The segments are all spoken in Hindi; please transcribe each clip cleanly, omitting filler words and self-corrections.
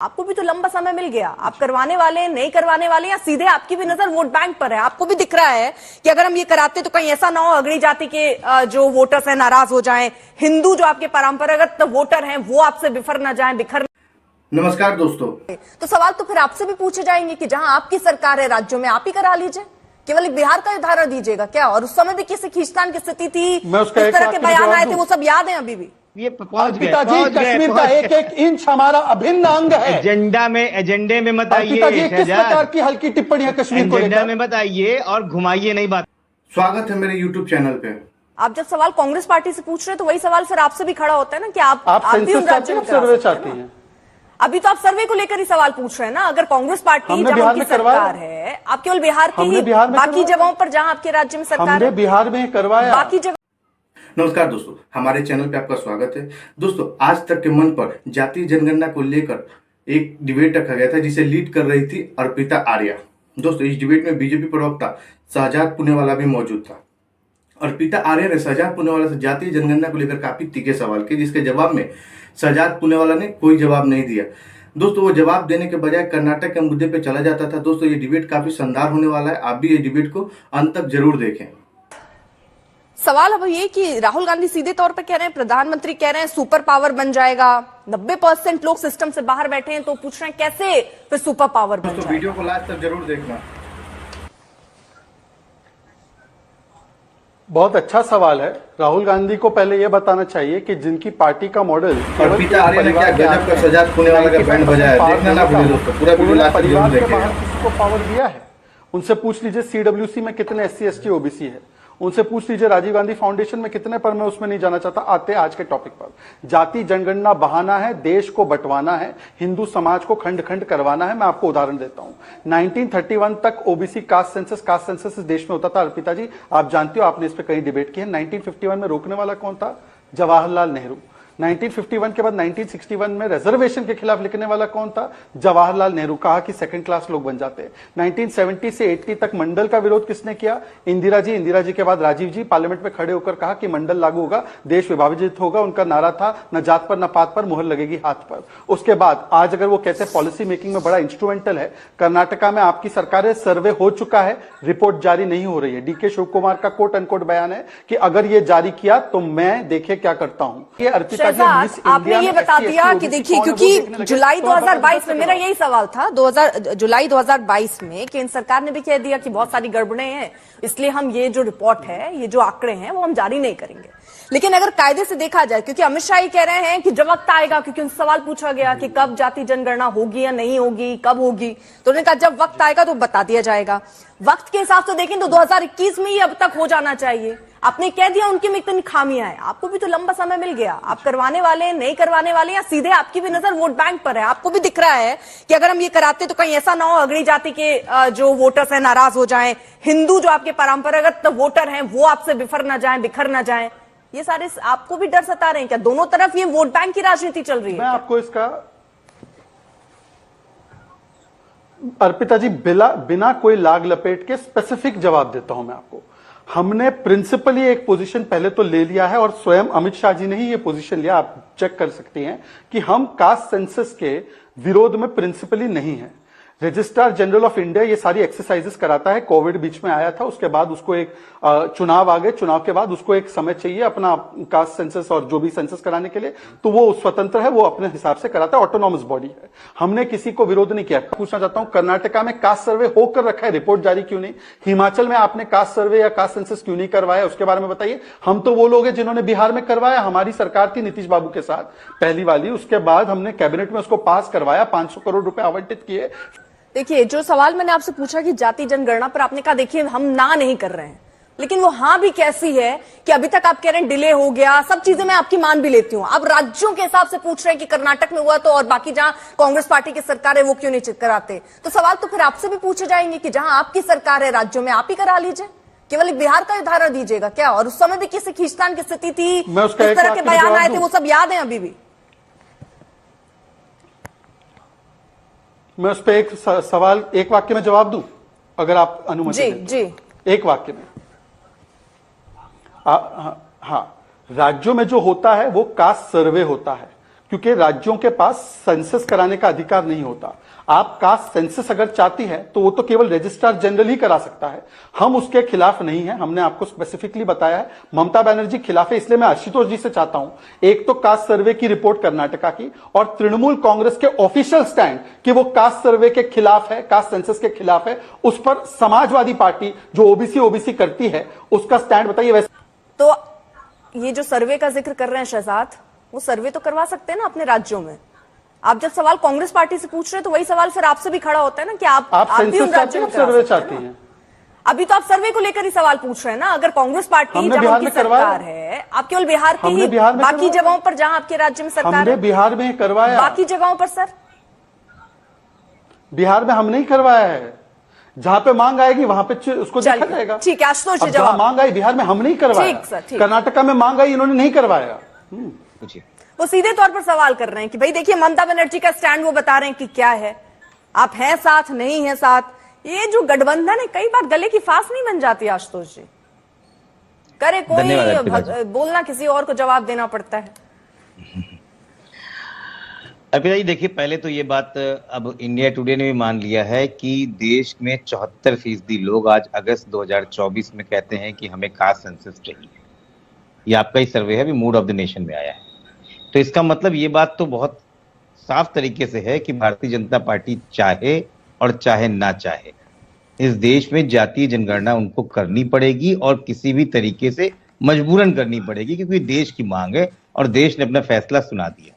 आपको भी तो लंबा समय मिल गया, आप करवाने वाले नहीं करवाने वाले, या सीधे आपकी भी नजर वोट बैंक पर है। आपको भी दिख रहा है कि अगर हम ये कराते तो कहीं ऐसा ना हो अगड़ी जाति के जो वोटर्स हैं नाराज हो जाएं, हिंदू जो आपके परंपरागत वोटर हैं वो आपसे बिफर ना जाएं, बिखर। नमस्कार दोस्तों। तो सवाल तो फिर आपसे भी पूछे जाएंगे कि जहां आपकी सरकार है राज्यों में आप ही करा लीजिए, केवल एक बिहार का उदाहरण दीजिएगा क्या? और उस समय भी किसी खींचतान की स्थिति थी, इस तरह के बयान आए थे, वो सब याद है अभी भी। ये पिताजी कश्मीर का एक एक इंच हमारा अभिन्न अंग है। एजेंडे में मत आइए। पिताजी किस प्रकार की हल्की टिप्पणियां कश्मीर को एजेंडा में मत आइए और घुमाइए नहीं बात। स्वागत है मेरे YouTube चैनल पे। आप जब सवाल कांग्रेस पार्टी से पूछ रहे हैं तो वही सवाल फिर आपसे भी खड़ा होता है ना कि आप भी उन राज्यों में सर्वे चाहती हैं। अभी तो आप सर्वे को लेकर ही सवाल पूछ रहे हैं ना। अगर कांग्रेस पार्टी जहां की सरकार है, आप केवल बिहार की ही, बाकी जगहों पर जहां आपके राज्य में सरकार है, बिहार में करवाया, बाकी जगह। नमस्कार दोस्तों, हमारे चैनल पे आपका स्वागत है। दोस्तों, आज तक के मन पर जातीय जनगणना को लेकर एक डिबेट रखा गया था जिसे लीड कर रही थी अर्पिता आर्या। दोस्तों, इस डिबेट में बीजेपी प्रवक्ता शहजाद पुनेवाला भी मौजूद था। अर्पिता आर्या ने शहजाद पुनेवाला से जातीय जनगणना को लेकर काफी तीखे सवाल किए, जिसके जवाब में शहजाद पुनेवाला ने कोई जवाब नहीं दिया। दोस्तों, वो जवाब देने के बजाय कर्नाटक के मुद्दे पे चला जाता था। दोस्तों, ये डिबेट काफी शानदार होने वाला है, आप भी ये डिबेट को अंत तक जरूर देखें। सवाल अब ये कि राहुल गांधी सीधे तौर पे कह रहे हैं, प्रधानमंत्री कह रहे हैं सुपर पावर बन जाएगा। 90% लोग सिस्टम से बाहर बैठे हैं, तो पूछ रहे हैं कैसे फिर सुपर पावर बन जाएगा। वीडियो को लास्ट तक जरूर देखना। बहुत अच्छा सवाल है। राहुल गांधी को पहले यह बताना चाहिए कि जिनकी पार्टी का मॉडल अर्पिता आर्या ने क्या गजब का शहजाद पुनेवाला का बैंड बजाया, देखना ना भूलिए दोस्तों, पूरा वीडियो लास्ट तक जरूर देखिएगा। किसी को पावर दिया है? उनसे पूछ लीजिए सीडब्ल्यूसी में कितने SC ST OBC है। उनसे पूछ लीजिए राजीव गांधी फाउंडेशन में कितने, पर मैं उसमें नहीं जाना चाहता। आते आज के टॉपिक पर। जाति जनगणना बहाना है, देश को बंटवाना है, हिंदू समाज को खंड खंड करवाना है। मैं आपको उदाहरण देता हूं। 1931 तक OBC कास्ट सेंसस इस देश में होता था। अर्पिता जी, आप जानती हो, आपने इस पर कहीं डिबेट की है। 1951 में रोकने वाला कौन था? जवाहरलाल नेहरू। 1951 के बाद 1961 में रिजर्वेशन के खिलाफ लिखने वाला कौन था? जवाहरलाल नेहरू। कहा कि सेकंड क्लास लोग बन जाते हैं। 1970 से 80 तक मंडल का विरोध किसने किया? इंदिरा जी। इंदिरा जी के बाद राजीव जी पार्लियामेंट में खड़े होकर कहा कि मंडल लागू होगा, देश विभाजित होगा। उनका नारा था न जात पर न पात पर, मुहर लगेगी हाथ पर। उसके बाद आज अगर वो कहते हैं पॉलिसी मेकिंग में बड़ा इंस्ट्रूमेंटल है, कर्नाटका में आपकी सरकार है, सर्वे हो चुका है, रिपोर्ट जारी नहीं हो रही है। DK शिव कुमार का कोट अनकोट बयान है कि अगर ये जारी किया तो मैं देखे क्या करता हूं। ये अर्पिता आपने ये बता दिया कि देखिए, क्योंकि जुलाई 2022 में मेरा यही सवाल था, जुलाई 2022 में केंद्र सरकार ने भी कह दिया कि बहुत सारी गड़बड़ें हैं, इसलिए हम ये जो रिपोर्ट है, ये जो आंकड़े हैं, वो हम जारी नहीं करेंगे। लेकिन अगर कायदे से देखा जाए, क्योंकि अमित शाह ही कह रहे हैं कि जब वक्त आएगा, क्योंकि उनसे सवाल पूछा गया कि कब जाति जनगणना होगी या नहीं होगी, कब होगी, तो उन्होंने कहा जब वक्त आएगा तो बता दिया जाएगा। वक्त के हिसाब से देखें तो 2021 में ही अब तक हो जाना चाहिए। आपने कह दिया उनकी में इतनी खामियां हैं, आपको भी तो लंबा समय मिल गया, आप करवाने वाले नहीं करवाने वाले, या सीधे आपकी भी नजर वोट बैंक पर है। आपको भी दिख रहा है कि अगर हम ये कराते तो कहीं ऐसा ना हो अगड़ी जाति के जो वोटर्स हैं नाराज हो जाएं, हिंदू जो आपके परंपरागत वोटर हैं वो आपसे बिफर ना जाएं, बिखर ना जाएं। ये सारे आपको भी डर सता रहे हैं क्या? दोनों तरफ ये वोट बैंक की राजनीति चल रही है। मैं आपको इसका अर्पिता जी बिना कोई लाग लपेट के स्पेसिफिक जवाब देता हूं मैं आपको। हमने प्रिंसिपली एक पोजीशन पहले तो ले लिया है, और स्वयं अमित शाह जी ने ही ये पोजीशन लिया, आप चेक कर सकती हैं, कि हम कास्ट सेंसस के विरोध में प्रिंसिपली नहीं है। रजिस्ट्रार जनरल ऑफ इंडिया ये सारी एक्सरसाइजेस कराता है। कोविड बीच में आया था, उसके बाद उसको एक चुनाव आ गए, चुनाव के बाद उसको एक समय चाहिए अपना कास्ट सेंसस और जो भी सेंसस कराने के लिए, तो वो स्वतंत्र है, वो अपने हिसाब से कराता है, ऑटोनॉमस बॉडी है। हमने किसी को विरोध नहीं किया। पूछना चाहता हूं, कर्नाटका में कास्ट सर्वे होकर रखा है, रिपोर्ट जारी क्यों नहीं? हिमाचल में आपने कास्ट सर्वे या कास्ट सेंसस क्यों नहीं करवाया, उसके बारे में बताइए। हम तो वो लोग हैं जिन्होंने बिहार में करवाया, हमारी सरकार थी नीतीश बाबू के साथ पहली वाली, उसके बाद हमने कैबिनेट में उसको पास करवाया, 500 करोड़ रुपए आवंटित किए। देखिए, जो सवाल मैंने आपसे पूछा कि जाति जनगणना पर, आपने कहा देखिए हम ना नहीं कर रहे हैं, लेकिन वो हाँ भी कैसी है कि अभी तक आप कह रहे हैं डिले हो गया, सब चीजें मैं आपकी मान भी लेती हूं। आप राज्यों के हिसाब से पूछ रहे हैं कि कर्नाटक में हुआ तो, और बाकी जहां कांग्रेस पार्टी की सरकार है वो क्यों नहीं कराते? तो सवाल तो फिर आपसे भी पूछे जाएंगे कि जहां आपकी सरकार है राज्यों में आप ही करा लीजिए, केवल एक बिहार का उदाहरण दीजिएगा क्या? और उस समय भी किसी खींचतान की स्थिति थी, इस तरह के बयान आए थे, वो सब याद है अभी भी। मैं उस पर एक सवाल एक वाक्य में जवाब दूं, अगर आप अनुमति दें? जी, एक वाक्य में। हाँ, राज्यों में जो होता है वो कास्ट सर्वे होता है। क्योंकि राज्यों के पास सेंसस कराने का अधिकार नहीं होता। आप कास्ट सेंसस अगर चाहती है तो वो तो केवल रजिस्ट्रार जनरल ही करा सकता है। हम उसके खिलाफ नहीं है, हमने आपको स्पेसिफिकली बताया है। ममता बनर्जी खिलाफ है, इसलिए मैं आशुतोष जी से चाहता हूं, एक तो कास्ट सर्वे की रिपोर्ट कर्नाटका की, और तृणमूल कांग्रेस के ऑफिशियल स्टैंड कि वो कास्ट सर्वे के खिलाफ है, कास्ट सेंसस के खिलाफ है, उस पर समाजवादी पार्टी जो ओबीसी करती है उसका स्टैंड बताइए। वैसे तो ये जो सर्वे का जिक्र कर रहे हैं शहजाद, वो सर्वे तो करवा सकते हैं ना अपने राज्यों में। आप जब सवाल कांग्रेस पार्टी से पूछ रहे हैं तो वही सवाल फिर आपसे भी खड़ा होता है ना कि आप भी उन राज्यों में सर्वे चाहती हैं। अभी तो आप सर्वे को लेकर ही सवाल पूछ रहे हैं ना। अगर कांग्रेस पार्टी जहां की सरकार है, आप केवल बिहार की ही, बाकी जगहों पर जहां आपके राज्य में सरकार है, बिहार में करवाया, बाकी जगहों पर सर बिहार में हम नहीं करवाया है। जहां पे मांग आएगी वहां पे उसको देखा जाएगा। ठीक है, आशुतोष जी जवाब मांग आई बिहार में हम नहीं करवाया, कर्नाटका में मांग आई इन्होंने नहीं करवाया। वो सीधे तौर पर सवाल कर रहे हैं कि भाई देखिए ममता बनर्जी का स्टैंड वो बता रहे हैं कि क्या है, आप हैं साथ नहीं है साथ। ये जो गठबंधन है कई बार गले की फांस नहीं बन जाती आशुतोष जी, करे कोई बोलना किसी और को जवाब देना पड़ता है। अर्पिता जी देखिए, पहले तो ये बात अब इंडिया टुडे ने भी मान लिया है कि देश में 74% लोग आज अगस्त 2024 में कहते हैं कि हमें कास्ट सेंसस चाहिए। ये आपका ही सर्वे है, भी मूड ऑफ द नेशन में आया है। तो इसका मतलब ये बात तो बहुत साफ तरीके से है कि भारतीय जनता पार्टी चाहे और चाहे ना चाहे, इस देश में जातीय जनगणना उनको करनी पड़ेगी और किसी भी तरीके से मजबूरन करनी पड़ेगी, क्योंकि देश की मांग है और देश ने अपना फैसला सुना दिया।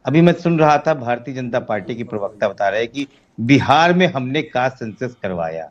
अभी मैं सुन रहा था भारतीय जनता पार्टी की प्रवक्ता बता रहे हैं कि बिहार में हमने कास्ट सेंसस करवाया।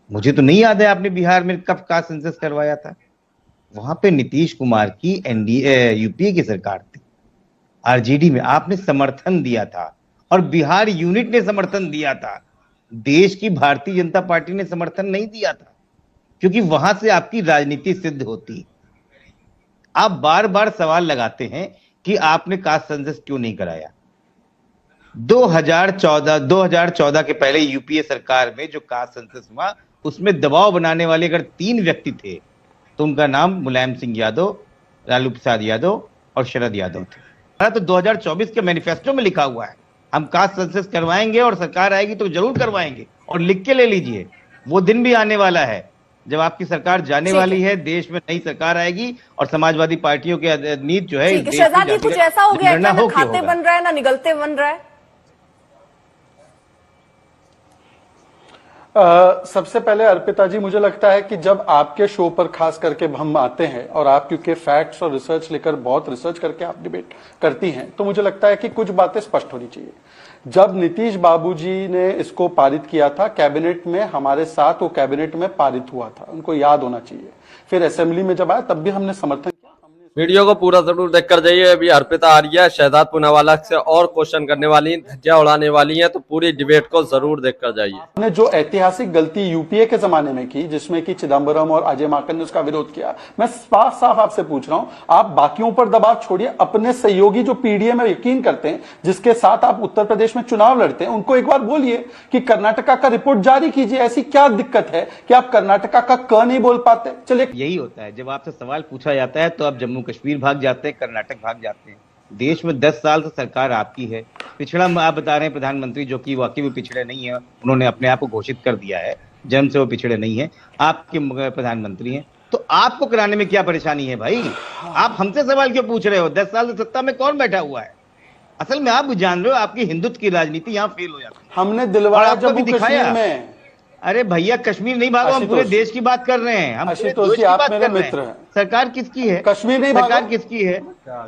मुझे तो नहीं याद है आपने बिहार में कब कास्ट सेंसस करवाया था। वहां पे नीतीश कुमार की एनडीए यूपीए की सरकार थी, आरजेडी में आपने समर्थन दिया था और बिहार यूनिट ने समर्थन दिया था। देश की भारतीय जनता पार्टी ने समर्थन नहीं दिया था, क्योंकि वहां से आपकी राजनीति सिद्ध होती। आप बार बार सवाल लगाते हैं कि आपने कास्ट सेंसस क्यों नहीं कराया। 2014 के पहले यूपीए सरकार में जो कास्ट सेंसस हुआ उसमें दबाव बनाने वाले अगर 3 व्यक्ति थे तो उनका नाम मुलायम सिंह यादव, लालू प्रसाद यादव और शरद यादव थे। तो 2024 के मैनिफेस्टो में लिखा हुआ है हम कास्ट सेंसस करवाएंगे और सरकार आएगी तो जरूर करवाएंगे। और लिख के ले लीजिए, वो दिन भी आने वाला है जब आपकी सरकार जाने वाली है, देश में नई सरकार आएगी और समाजवादी पार्टियों के नीति जो है शहजाद जी कुछ ऐसा हो गया ना खाते बन रहा है ना निगलते बन रहा है। सबसे पहले अर्पिता जी मुझे लगता है कि जब आपके शो पर खास करके हम आते हैं और आप क्योंकि फैक्ट्स और रिसर्च लेकर बहुत रिसर्च करके आप डिबेट करती हैं, तो मुझे लगता है कि कुछ बातें स्पष्ट होनी चाहिए। जब नीतीश बाबूजी ने इसको पारित किया था कैबिनेट में, हमारे साथ वो कैबिनेट में पारित हुआ था, उनको याद होना चाहिए। फिर असेंबली में जब आया तब भी हमने समर्थन किया। वीडियो को पूरा जरूर देख कर जाइए। अभी अर्पिता आर्या शहजाद पूनावाला से और क्वेश्चन करने वाली, धज्जियां उड़ाने वाली हैं, तो पूरी डिबेट को जरूर देख कर जाइए। आपने जो ऐतिहासिक गलती यूपीए के जमाने में की, जिसमें कि चिदम्बरम और अजय माकन ने उसका विरोध किया, मैं साफ साफ आपसे पूछ रहा हूं, आप बाकियों पर दबाव छोड़िए, अपने सहयोगी जो पीडीए में यकीन करते हैं, जिसके साथ आप उत्तर प्रदेश में चुनाव लड़ते हैं, उनको एक बार बोलिए कि कर्नाटका का रिपोर्ट जारी कीजिए। ऐसी क्या दिक्कत है कि आप कर्नाटका का क नहीं बोल पाते? चलिए, यही होता है जब आपसे सवाल पूछा जाता है तो आप जम्मू कश्मीर भाग जाते हैं, कर्नाटक भाग जाते हैं। देश में 10 साल से सरकार आपकी है। पिछड़ा आप बता रहे हैं प्रधानमंत्री, जो कि वाकई में पिछड़े नहीं है, उन्होंने अपने आप को घोषित कर दिया है, जन्म से वो पिछड़े नहीं है, आपके प्रधानमंत्री हैं। तो आपको कराने में क्या परेशानी है भाई? आप हमसे सवाल क्यों पूछ रहे हो? 10 साल से सत्ता में कौन बैठा हुआ है? असल में आप भी जान रहे हो आपकी हिंदुत्व की राजनीति यहाँ फेल हो जाती है। हमने दिलवाया जम्मू कश्मीर में। अरे भैया कश्मीर नहीं भागो, हम पूरे देश की बात कर रहे हैं। हम आशुतोष जी, आप मेरे मित्र हैं। सरकार किसकी है? कश्मीर नहीं सरकार भागो। किसकी है?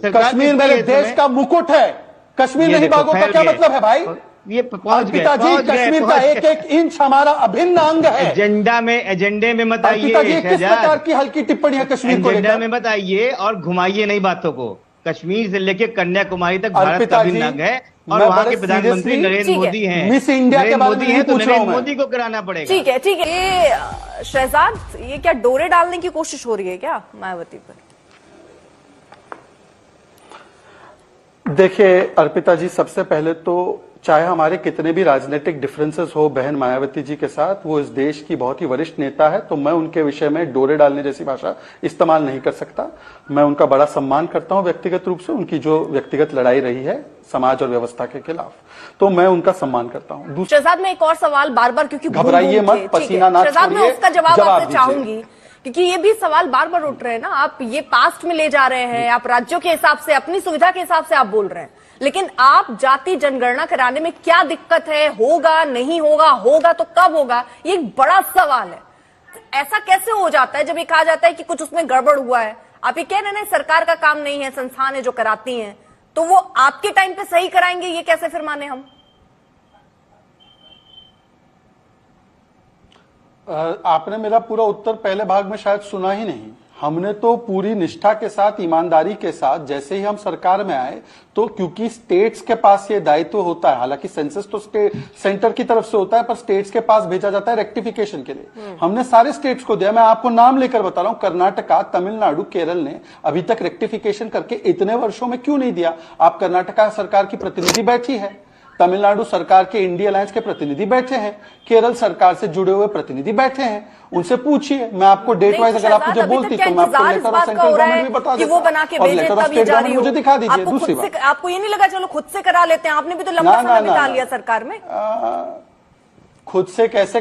कश्मीर मेरे देश का मुकुट है। कश्मीर नहीं भागो का क्या मतलब है भाई? ये पहुंच गए, कश्मीर का एक एक इंच हमारा अभिन्न अंग है। एजेंडे में मत आइए, किस प्रकार की हल्की टिप्पणियां कश्मीर को एजेंडा में मत आइए और घुमाइए नहीं बातों को। कश्मीर से लेकर कन्याकुमारी तक भारत का अभिन्न अंग है और वहां के प्रधानमंत्री नरेंद्र मोदी हैं। मिस इंडिया के बारे में तो नरेंद्र मोदी को कराना पड़ेगा। ठीक है, ठीक है। ये शहजाद, ये क्या डोरे डालने की कोशिश हो रही है क्या मायावती पर? देखिए अर्पिता जी, सबसे पहले तो चाहे हमारे कितने भी राजनीतिक डिफरेंसेस हो बहन मायावती जी के साथ, वो इस देश की बहुत ही वरिष्ठ नेता है, तो मैं उनके विषय में डोरे डालने जैसी भाषा इस्तेमाल नहीं कर सकता। मैं उनका बड़ा सम्मान करता हूं व्यक्तिगत रूप से, उनकी जो व्यक्तिगत लड़ाई रही है समाज और व्यवस्था के खिलाफ, तो मैं उनका सम्मान करता हूं। शहजाद, मैं एक और सवाल बार बार, क्योंकि घबराइए मत, पसीना ना शहजाद, मैं छोड़िए, उसका जवाब आपसे दीजिए। चाहूंगी, क्योंकि ये भी सवाल बार बार उठ रहे हैं ना। आप ये पास्ट में ले जा रहे हैं, आप राज्यों के हिसाब से, अपनी सुविधा के हिसाब से आप बोल रहे हैं, लेकिन आप जाति जनगणना कराने में क्या दिक्कत है? होगा, नहीं होगा, होगा तो कब होगा? ये एक बड़ा सवाल है। ऐसा कैसे हो जाता है जब ये कहा जाता है कि कुछ उसमें गड़बड़ हुआ है? आप ये कह रहे हैं सरकार का काम नहीं है, संस्थान है जो कराती हैं, तो वो आपके टाइम पे सही कराएंगे, ये कैसे फिर माने हम? आपने मेरा पूरा उत्तर पहले भाग में शायद सुना ही नहीं। हमने तो पूरी निष्ठा के साथ, ईमानदारी के साथ, जैसे ही हम सरकार में आए, तो क्योंकि स्टेट्स के पास ये दायित्व होता है, हालांकि सेंसस तो सेंटर की तरफ से होता है, पर स्टेट्स के पास भेजा जाता है रेक्टिफिकेशन के लिए। हमने सारे स्टेट्स को दिया। मैं आपको नाम लेकर बता रहा हूं, कर्नाटका, तमिलनाडु, केरल ने अभी तक रेक्टिफिकेशन करके इतने वर्षों में क्यों नहीं दिया? आप कर्नाटका सरकार की प्रतिनिधि बैठी है, तमिलनाडु सरकार के इंडिया अलायंस के प्रतिनिधि बैठे हैं, केरल सरकार से जुड़े हुए प्रतिनिधि बैठे हैं, उनसे पूछिए। मैं आपको डेट वाइज अगर आप मुझे बोलती तो मैं आपको लेटर ऑफ सेंट्रल गवर्नमेंट भी बता देता, वो बना के और भेजे लेटर ऑफ तब ये स्टेट जारी गवर्नमेंट हो। मुझे दिखा दीजिए। आपको दूसरी खुद बात, से, आपको ये नहीं लगा चलो खुद से करा लेते हैं? आपने भी तो लंबा समय बिता लिया सरकार में। खुद से कैसे?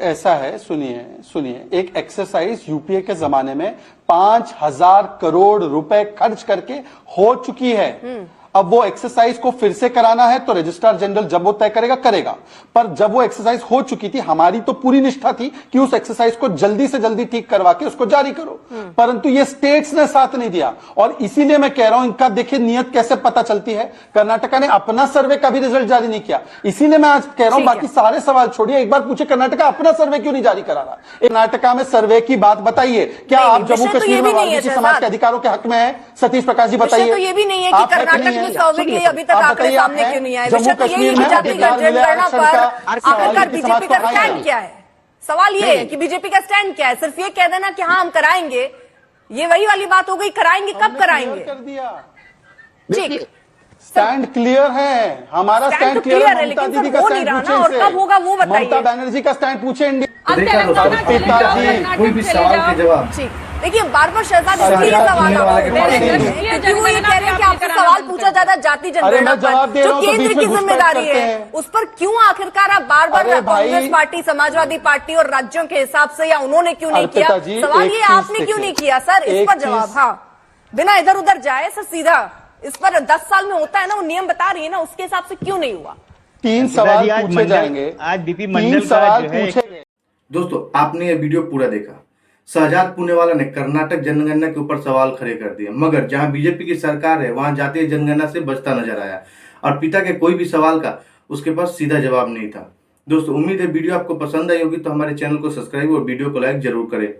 ऐसा है, सुनिए, एक एक्सरसाइज यूपीए के जमाने में 5,000 करोड़ रुपए खर्च करके हो चुकी है। अब वो एक्सरसाइज को फिर से कराना है तो रजिस्ट्रार जनरल जब वो तय करेगा, पर जब वो एक्सरसाइज हो चुकी थी, हमारी तो पूरी निष्ठा थी कि उस एक्सरसाइज को जल्दी से जल्दी ठीक करवा के उसको जारी करो, परंतु ये स्टेट्स ने साथ नहीं दिया। और इसीलिए मैं कह रहा हूं, इनका देखिए नियत कैसे पता चलती है। कर्नाटका ने अपना सर्वे का भी रिजल्ट जारी नहीं किया, इसीलिए मैं आज कह रहा हूं, बाकी सारे सवाल छोड़िए, एक बार पूछे कर्नाटका अपना सर्वे क्यों नहीं जारी करा रहा? कर्नाटका में सर्वे की बात बताइए। क्या आप जम्मू कश्मीर में वाल्मीकि समाज के अधिकारों के हक में है? सतीश प्रकाश जी बताइए। तो ये भी नहीं है कि कर्नाटक में सर्वे के लिए अभी तक आंकड़े सामने क्यों नहीं आए? विषय तो यही है कि जाति जनगणना पर आखिरकार बीजेपी का स्टैंड क्या है? सवाल ये है कि बीजेपी का स्टैंड क्या है? सिर्फ ये कह देना कि हाँ हम कराएंगे, ये वही वाली बात हो गई। कराएंगे कब कराएंगे? कर दिया, ठीक, स्टैंड क्लियर है, हमारा स्टैंड क्लियर है। ममता दीदी का स्टैंड पूछे, और कब होगा वो बताइए। ममता बनर्जी का स्टैंड पूछे इंडिया। देखा दोस्तों, कोई भी सवाल के जवाब। ठीक, देखिए बार बार शहजाद इसलिए सवाल आ रहा है क्योंकि वो ये कह रहे हैं कि आपसे सवाल पूछा जाता है जाति जनगणना पर, जो केंद्र की जिम्मेदारी है, उस पर क्यों आखिरकार आप बार बार कांग्रेस पार्टी, समाजवादी पार्टी और राज्यों के हिसाब से, या उन्होंने क्यों नहीं किया? सवाल ये आपने क्यों नहीं किया सर? इस पर जवाब, हाँ, बिना इधर उधर जाए सर, सीधा इस पर 10 साल में होता है ना, वो नियम बता रही है ना, उसके हिसाब से क्यों नहीं हुआ? 3 सवाल पूछे जाएंगे, आज बीपी 3 मंडल सवाल का पूछे। दोस्तों, आपने ये वीडियो पूरा देखा। शहजाद पूनेवाला ने कर्नाटक जनगणना के ऊपर सवाल खड़े कर दिए, मगर जहां बीजेपी की सरकार है वहां जातीय जनगणना से बचता नजर आया और पिता के कोई भी सवाल का उसके पास सीधा जवाब नहीं था। दोस्तों, उम्मीद है वीडियो आपको पसंद आई होगी, तो हमारे चैनल को सब्सक्राइब और वीडियो को लाइक जरूर करें।